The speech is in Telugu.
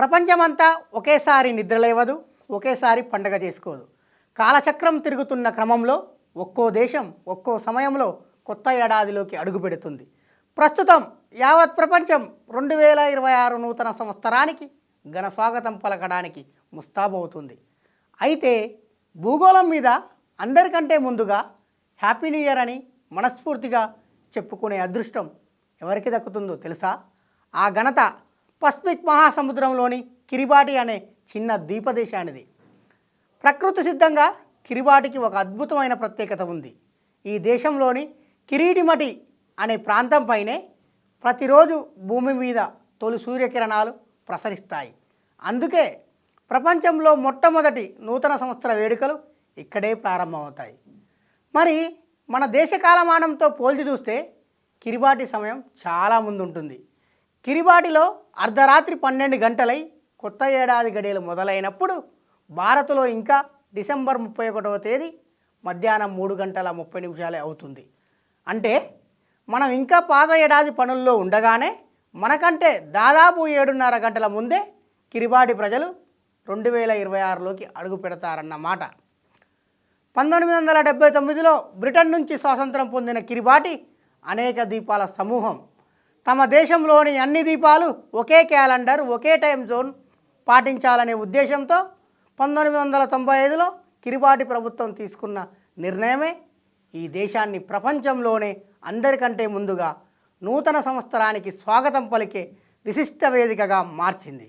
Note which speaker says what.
Speaker 1: ప్రపంచమంతా ఒకేసారి నిద్రలేవదు, ఒకేసారి పండగ చేసుకోదు. కాలచక్రం తిరుగుతున్న క్రమంలో ఒక్కో దేశం ఒక్కో సమయంలో కొత్త ఏడాదిలోకి అడుగుపెడుతుంది. ప్రస్తుతం యావత్ ప్రపంచం 2026 నూతన సంవత్సరానికి ఘన స్వాగతం పలకడానికి ముస్తాబవుతుంది. అయితే భూగోళం మీద అందరికంటే ముందుగా హ్యాపీ న్యూ ఇయర్ అని మనస్ఫూర్తిగా చెప్పుకునే అదృష్టం ఎవరికి దక్కుతుందో తెలుసా? ఆ ఘనత పసిఫిక్ మహాసముద్రంలోని కిరిబాటి అనే చిన్న ద్వీపదేశానిది. ప్రకృతి సిద్ధంగా కిరిబాటికి ఒక అద్భుతమైన ప్రత్యేకత ఉంది. ఈ దేశంలోని కిరీటిమటి అనే ప్రాంతంపైనే ప్రతిరోజు భూమి మీద తొలి సూర్యకిరణాలు ప్రసరిస్తాయి. అందుకే ప్రపంచంలో మొట్టమొదటి నూతన సంవత్సర వేడుకలు ఇక్కడే ప్రారంభమవుతాయి. మరి మన దేశ కాలమానంతో పోల్చి చూస్తే కిరిబాటి సమయం చాలా ముందుంటుంది. కిరిబాటిలో అర్ధరాత్రి 12 గంటలై కొత్త ఏడాది గడియలు మొదలైనప్పుడు భారత్లో ఇంకా డిసెంబర్ 31వ తేదీ మధ్యాహ్నం 3:30 అవుతుంది. అంటే మనం ఇంకా పాత ఏడాది పనుల్లో ఉండగానే మనకంటే దాదాపు 7:30 గంటల ముందే కిరిబాటి ప్రజలు 2026లోకి అడుగు పెడతారన్నమాట. 1979లో బ్రిటన్ నుంచి స్వాతంత్రం పొందిన కిరిబాటి అనేక ద్వీపాల సమూహం. తమ దేశంలోని అన్ని ద్వీపాలు ఒకే క్యాలెండర్, ఒకే టైం జోన్ పాటించాలనే ఉద్దేశంతో 1995లో కిరిబాటి ప్రభుత్వం తీసుకున్న నిర్ణయమే ఈ దేశాన్ని ప్రపంచంలోనే అందరికంటే ముందుగా నూతన సంవత్సరానికి స్వాగతం పలికే విశిష్ట వేదికగా మార్చింది.